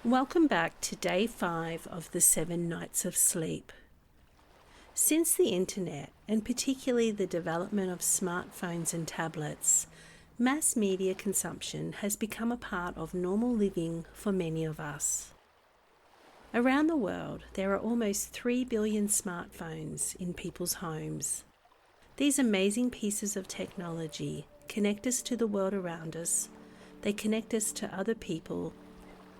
Welcome back to day 5 of the 7 nights of sleep. Since the internet, and particularly the development of smartphones and tablets, mass media consumption has become a part of normal living for many of us. Around the world, there are almost 3 billion smartphones in people's homes. These amazing pieces of technology connect us to the world around us, they connect us to other people,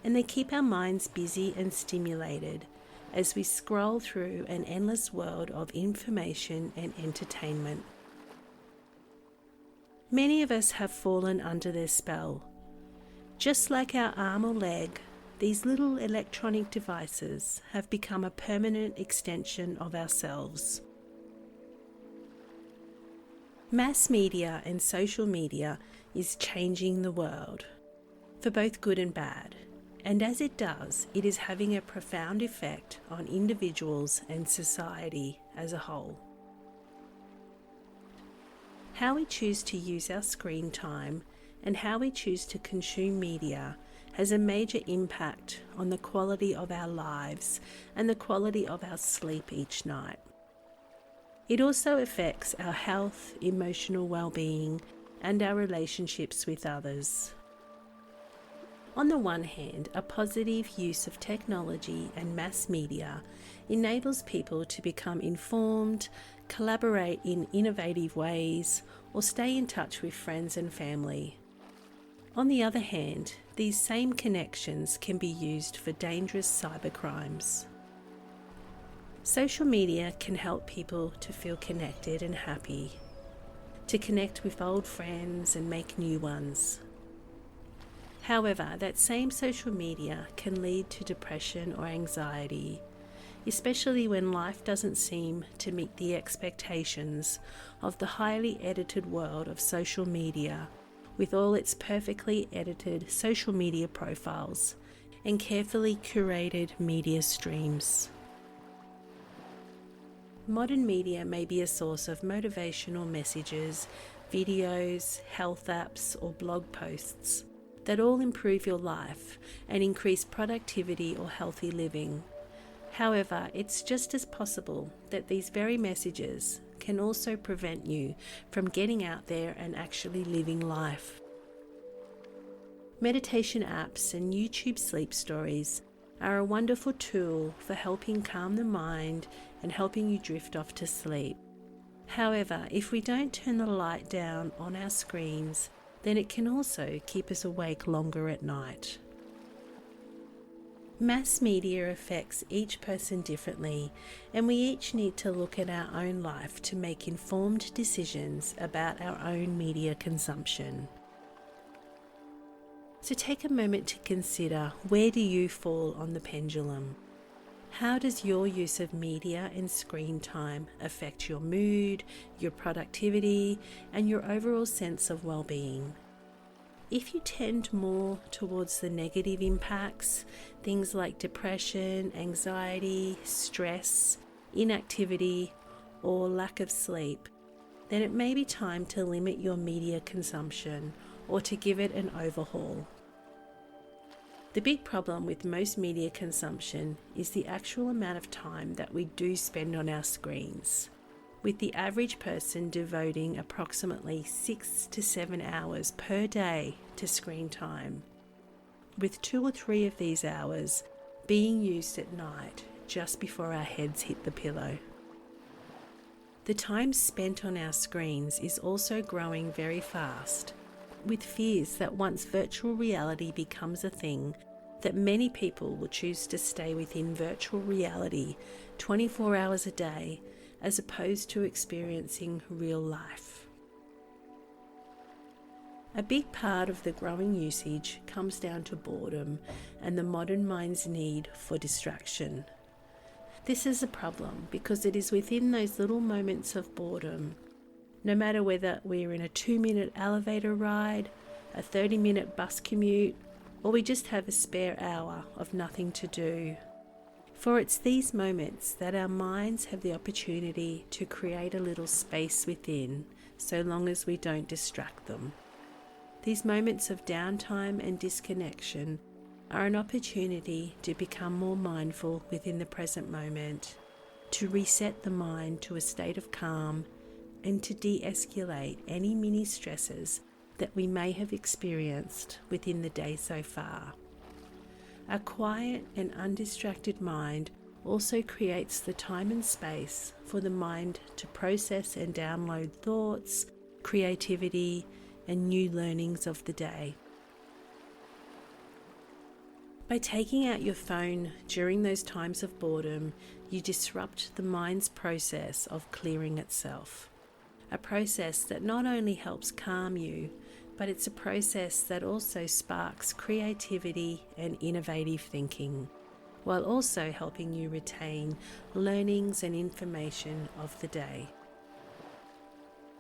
and they keep our minds busy and stimulated as we scroll through an endless world of information and entertainment. Many of us have fallen under their spell. Just like our arm or leg, these little electronic devices have become a permanent extension of ourselves. Mass media and social media is changing the world, for both good and bad. And as it does, it is having a profound effect on individuals and society as a whole. How we choose to use our screen time and how we choose to consume media has a major impact on the quality of our lives and the quality of our sleep each night. It also affects our health, emotional well-being, and our relationships with others. On the one hand, a positive use of technology and mass media enables people to become informed, collaborate in innovative ways, or stay in touch with friends and family. On the other hand, these same connections can be used for dangerous cybercrimes. Social media can help people to feel connected and happy, to connect with old friends and make new ones. However, that same social media can lead to depression or anxiety, especially when life doesn't seem to meet the expectations of the highly edited world of social media, with all its perfectly edited social media profiles and carefully curated media streams. Modern media may be a source of motivational messages, videos, health apps, or blog posts that all improve your life and increase productivity or healthy living. However, it's just as possible that these very messages can also prevent you from getting out there and actually living life. Meditation apps and YouTube sleep stories are a wonderful tool for helping calm the mind and helping you drift off to sleep. However, if we don't turn the light down on our screens, then it can also keep us awake longer at night. Mass media affects each person differently, and we each need to look at our own life to make informed decisions about our own media consumption. So take a moment to consider, where do you fall on the pendulum? How does your use of media and screen time affect your mood, your productivity, and your overall sense of well-being? If you tend more towards the negative impacts, things like depression, anxiety, stress, inactivity, or lack of sleep, then it may be time to limit your media consumption or to give it an overhaul. The big problem with most media consumption is the actual amount of time that we do spend on our screens, with the average person devoting approximately 6 to 7 hours per day to screen time, with 2 or 3 of these hours being used at night just before our heads hit the pillow. The time spent on our screens is also growing very fast, with fears that once virtual reality becomes a thing, that many people will choose to stay within virtual reality 24 hours a day as opposed to experiencing real life. A big part of the growing usage comes down to boredom and the modern mind's need for distraction. This is a problem because it is within those little moments of boredom, no matter whether we're in a 2-minute elevator ride, a 30-minute bus commute, or we just have a spare hour of nothing to do. For it's these moments that our minds have the opportunity to create a little space within, so long as we don't distract them. These moments of downtime and disconnection are an opportunity to become more mindful within the present moment, to reset the mind to a state of calm, and to de-escalate any mini stresses that we may have experienced within the day so far. A quiet and undistracted mind also creates the time and space for the mind to process and download thoughts, creativity, and new learnings of the day. By taking out your phone during those times of boredom, you disrupt the mind's process of clearing itself. A process that not only helps calm you, but it's a process that also sparks creativity and innovative thinking, while also helping you retain learnings and information of the day.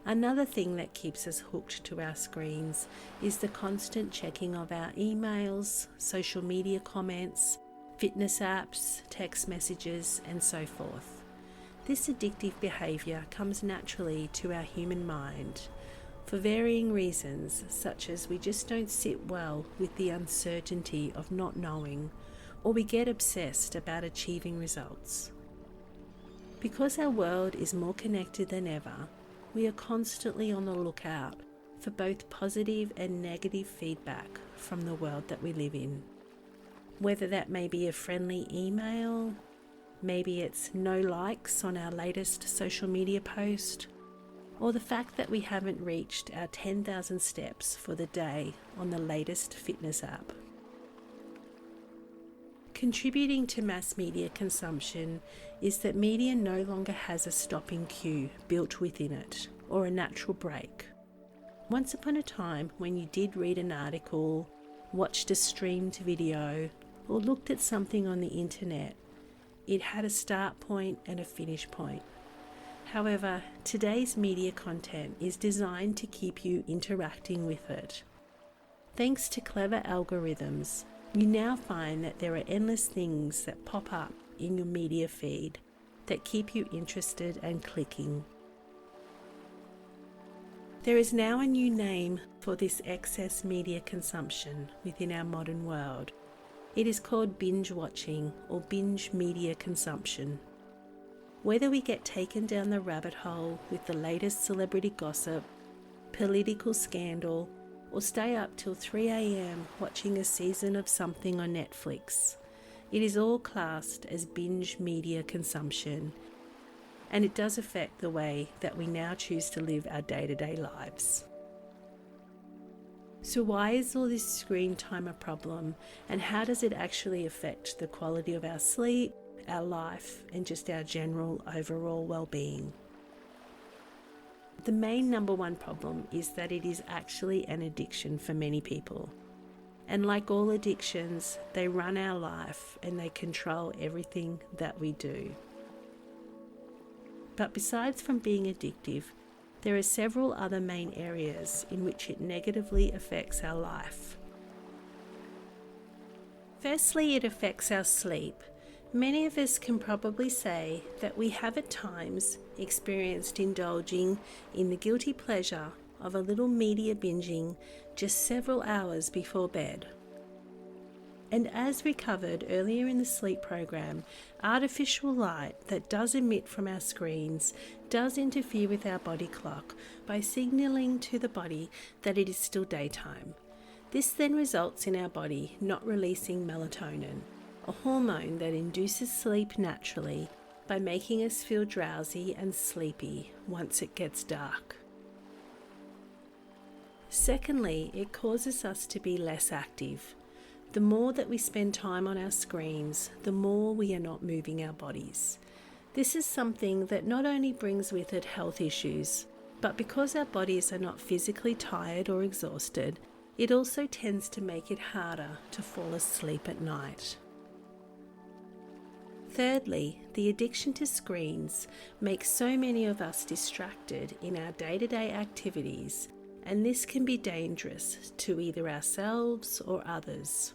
Another thing that keeps us hooked to our screens is the constant checking of our emails, social media comments, fitness apps, text messages, and so forth. This addictive behaviour comes naturally to our human mind for varying reasons, such as we just don't sit well with the uncertainty of not knowing, or we get obsessed about achieving results. Because our world is more connected than ever, we are constantly on the lookout for both positive and negative feedback from the world that we live in. Whether that may be a friendly email, maybe it's no likes on our latest social media post, or the fact that we haven't reached our 10,000 steps for the day on the latest fitness app. Contributing to mass media consumption is that media no longer has a stopping cue built within it, or a natural break. Once upon a time, when you did read an article, watched a streamed video, or looked at something on the internet, it had a start point and a finish point. However, today's media content is designed to keep you interacting with it. Thanks to clever algorithms, you now find that there are endless things that pop up in your media feed that keep you interested and clicking. There is now a new name for this excess media consumption within our modern world. It is called binge watching or binge media consumption. Whether we get taken down the rabbit hole with the latest celebrity gossip, political scandal, or stay up till 3 a.m. watching a season of something on Netflix, it is all classed as binge media consumption, and it does affect the way that we now choose to live our day-to-day lives. So why is all this screen time a problem, and how does it actually affect the quality of our sleep, our life, and just our general overall well-being? The main number one problem is that it is actually an addiction for many people. And like all addictions, they run our life and they control everything that we do. But besides from being addictive, there are several other main areas in which it negatively affects our life. Firstly, it affects our sleep. Many of us can probably say that we have at times experienced indulging in the guilty pleasure of a little media binging just several hours before bed. And as we covered earlier in the sleep program, artificial light that does emit from our screens does interfere with our body clock by signalling to the body that it is still daytime. This then results in our body not releasing melatonin, a hormone that induces sleep naturally by making us feel drowsy and sleepy once it gets dark. Secondly, it causes us to be less active. The more that we spend time on our screens, the more we are not moving our bodies. This is something that not only brings with it health issues, but because our bodies are not physically tired or exhausted, it also tends to make it harder to fall asleep at night. Thirdly, the addiction to screens makes so many of us distracted in our day-to-day activities, and this can be dangerous to either ourselves or others.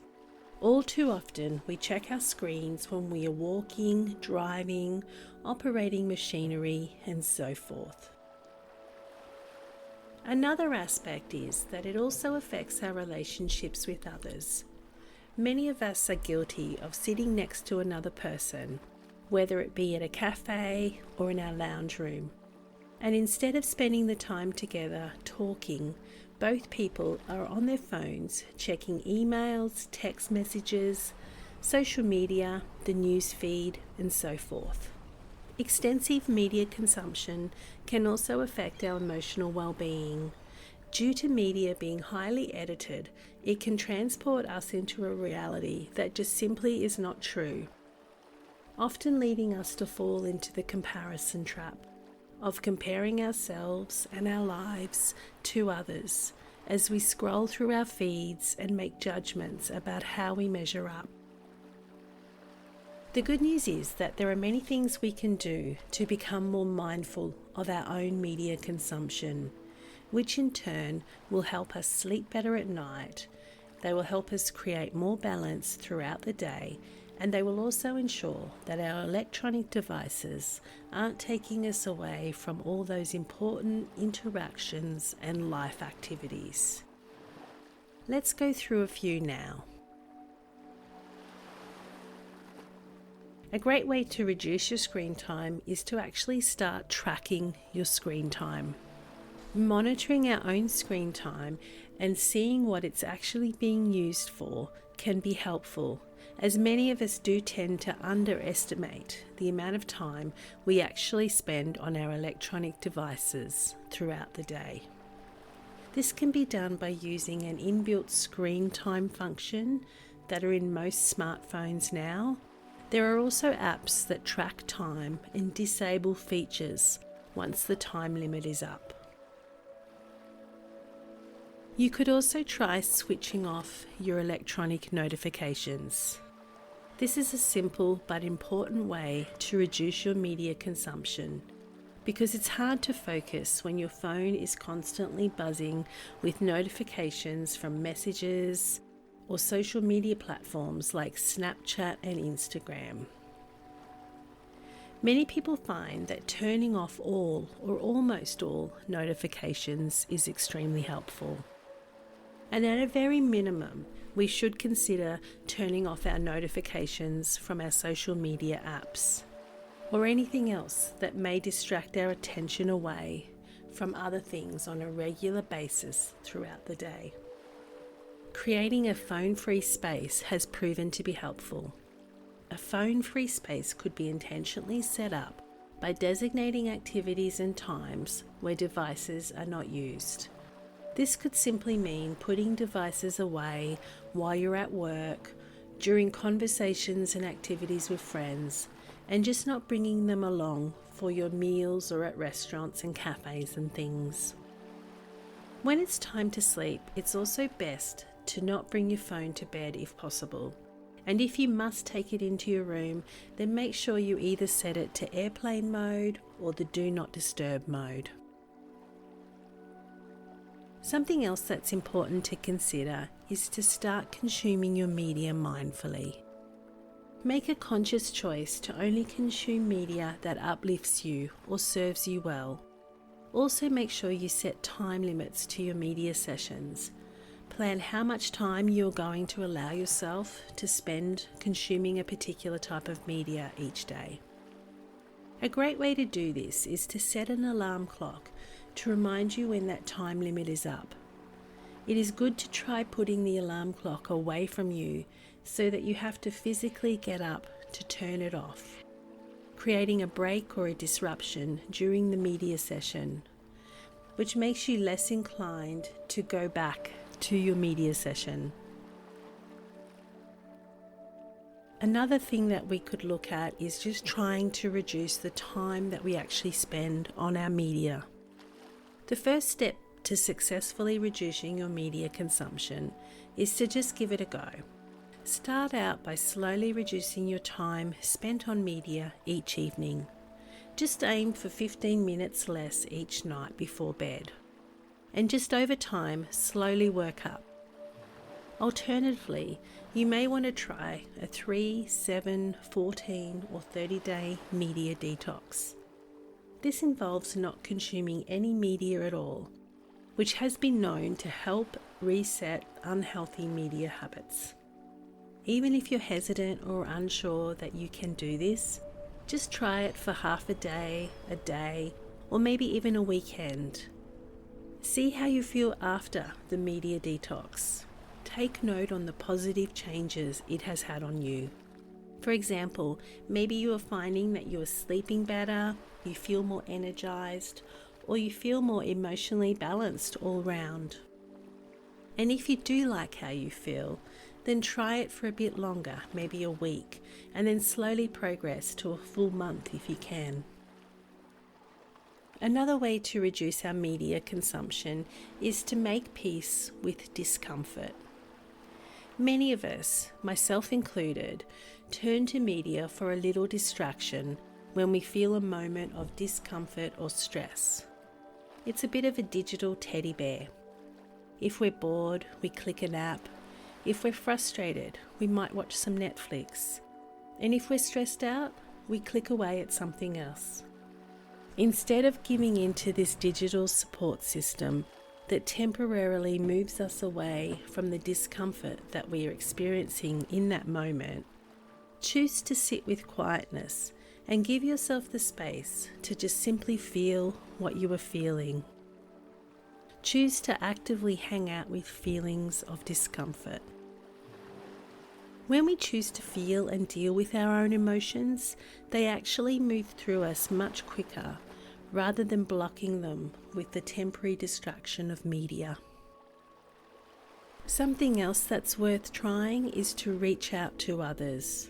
All too often, we check our screens when we are walking, driving, operating machinery, and so forth. Another aspect is that it also affects our relationships with others. Many of us are guilty of sitting next to another person, whether it be at a cafe or in our lounge room. And instead of spending the time together talking, both people are on their phones checking emails, text messages, social media, the news feed, and so forth. Extensive media consumption can also affect our emotional well-being. Due to media being highly edited, it can transport us into a reality that just simply is not true, often leading us to fall into the comparison trap of comparing ourselves and our lives to others as we scroll through our feeds and make judgments about how we measure up. The good news is that there are many things we can do to become more mindful of our own media consumption, which in turn will help us sleep better at night. They will help us create more balance throughout the day, and they will also ensure that our electronic devices aren't taking us away from all those important interactions and life activities. Let's go through a few now. A great way to reduce your screen time is to actually start tracking your screen time. Monitoring our own screen time and seeing what it's actually being used for can be helpful, as many of us do tend to underestimate the amount of time we actually spend on our electronic devices throughout the day. This can be done by using an inbuilt screen time function that are in most smartphones now. There are also apps that track time and disable features once the time limit is up. You could also try switching off your electronic notifications. This is a simple but important way to reduce your media consumption, because it's hard to focus when your phone is constantly buzzing with notifications from messages or social media platforms like Snapchat and Instagram. Many people find that turning off all or almost all notifications is extremely helpful. And at a very minimum, we should consider turning off our notifications from our social media apps or anything else that may distract our attention away from other things on a regular basis throughout the day. Creating a phone-free space has proven to be helpful. A phone-free space could be intentionally set up by designating activities and times where devices are not used. This could simply mean putting devices away while you're at work, during conversations and activities with friends, and just not bringing them along for your meals or at restaurants and cafes and things. When it's time to sleep, it's also best to not bring your phone to bed if possible. And if you must take it into your room, then make sure you either set it to airplane mode or the do not disturb mode. Something else that's important to consider is to start consuming your media mindfully. Make a conscious choice to only consume media that uplifts you or serves you well. Also make sure you set time limits to your media sessions. Plan how much time you're going to allow yourself to spend consuming a particular type of media each day. A great way to do this is to set an alarm clock to remind you when that time limit is up. It is good to try putting the alarm clock away from you so that you have to physically get up to turn it off, creating a break or a disruption during the media session, which makes you less inclined to go back to your media session. Another thing that we could look at is just trying to reduce the time that we actually spend on our media. The first step to successfully reducing your media consumption is to just give it a go. Start out by slowly reducing your time spent on media each evening. Just aim for 15 minutes less each night before bed. And just over time, slowly work up. Alternatively, you may want to try a 3, 7, 14 or 30-day media detox. This involves not consuming any media at all, which has been known to help reset unhealthy media habits. Even if you're hesitant or unsure that you can do this, just try it for half a day, or maybe even a weekend. See how you feel after the media detox. Take note on the positive changes it has had on you. For example, maybe you are finding that you are sleeping better, you feel more energized, or you feel more emotionally balanced all round. And if you do like how you feel, then try it for a bit longer, maybe a week, and then slowly progress to a full month if you can. Another way to reduce our media consumption is to make peace with discomfort. Many of us, myself included, turn to media for a little distraction when we feel a moment of discomfort or stress. It's a bit of a digital teddy bear. If we're bored, we click an app. If we're frustrated, we might watch some Netflix. And if we're stressed out, we click away at something else. Instead of giving in to this digital support system that temporarily moves us away from the discomfort that we are experiencing in that moment, choose to sit with quietness and give yourself the space to just simply feel what you are feeling. Choose to actively hang out with feelings of discomfort. When we choose to feel and deal with our own emotions, they actually move through us much quicker rather than blocking them with the temporary distraction of media. Something else that's worth trying is to reach out to others.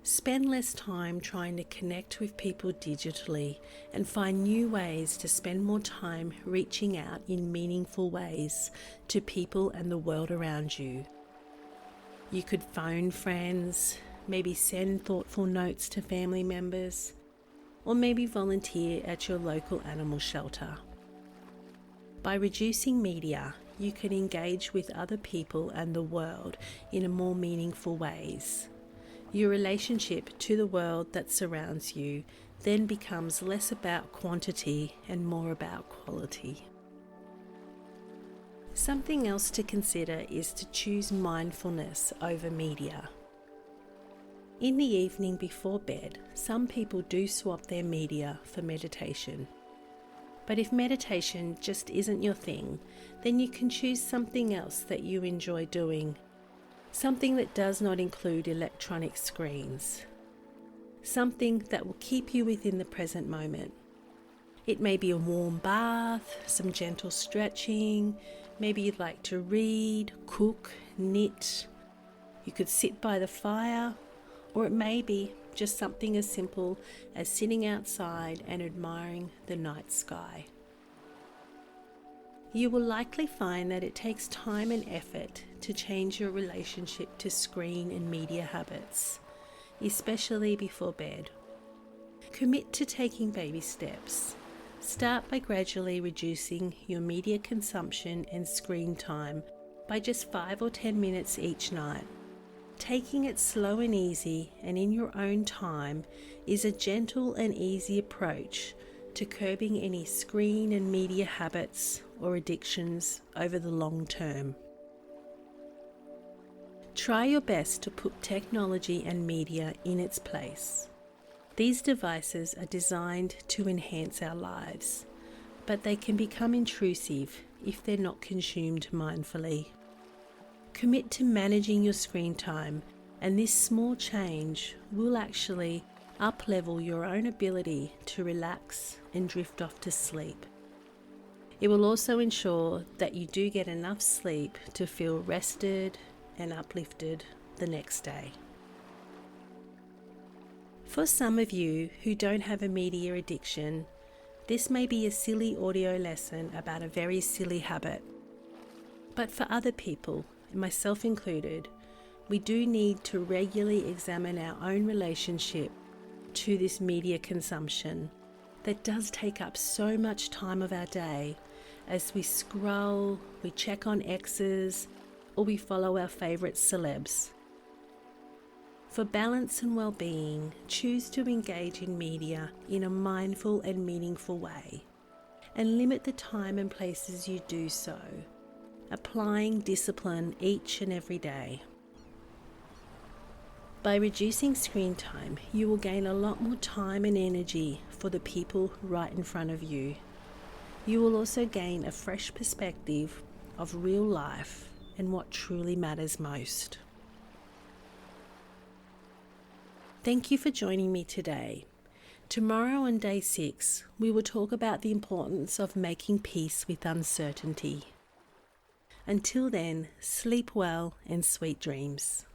Spend less time trying to connect with people digitally and find new ways to spend more time reaching out in meaningful ways to people and the world around you. You could phone friends, maybe send thoughtful notes to family members, or maybe volunteer at your local animal shelter. By reducing media, you can engage with other people and the world in a more meaningful ways. Your relationship to the world that surrounds you then becomes less about quantity and more about quality. Something else to consider is to choose mindfulness over media. In the evening before bed, some people do swap their media for meditation. But if meditation just isn't your thing, then you can choose something else that you enjoy doing. Something that does not include electronic screens. Something that will keep you within the present moment. It may be a warm bath, some gentle stretching, maybe you'd like to read, cook, knit. You could sit by the fire, or it may be just something as simple as sitting outside and admiring the night sky. You will likely find that it takes time and effort to change your relationship to screen and media habits, especially before bed. Commit to taking baby steps. Start by gradually reducing your media consumption and screen time by just 5 or 10 minutes each night. Taking it slow and easy and in your own time is a gentle and easy approach to curbing any screen and media habits or addictions over the long term. Try your best to put technology and media in its place. These devices are designed to enhance our lives, but they can become intrusive if they're not consumed mindfully. Commit to managing your screen time, and this small change will actually up-level your own ability to relax and drift off to sleep. It will also ensure that you do get enough sleep to feel rested and uplifted the next day. For some of you who don't have a media addiction, this may be a silly audio lesson about a very silly habit. But for other people, myself included, we do need to regularly examine our own relationship to this media consumption that does take up so much time of our day as we scroll, we check on exes, or we follow our favourite celebs. For balance and well-being, choose to engage in media in a mindful and meaningful way, and limit the time and places you do so, applying discipline each and every day. By reducing screen time, you will gain a lot more time and energy for the people right in front of you. You will also gain a fresh perspective of real life and what truly matters most. Thank you for joining me today. Tomorrow on day 6, we will talk about the importance of making peace with uncertainty. Until then, sleep well and sweet dreams.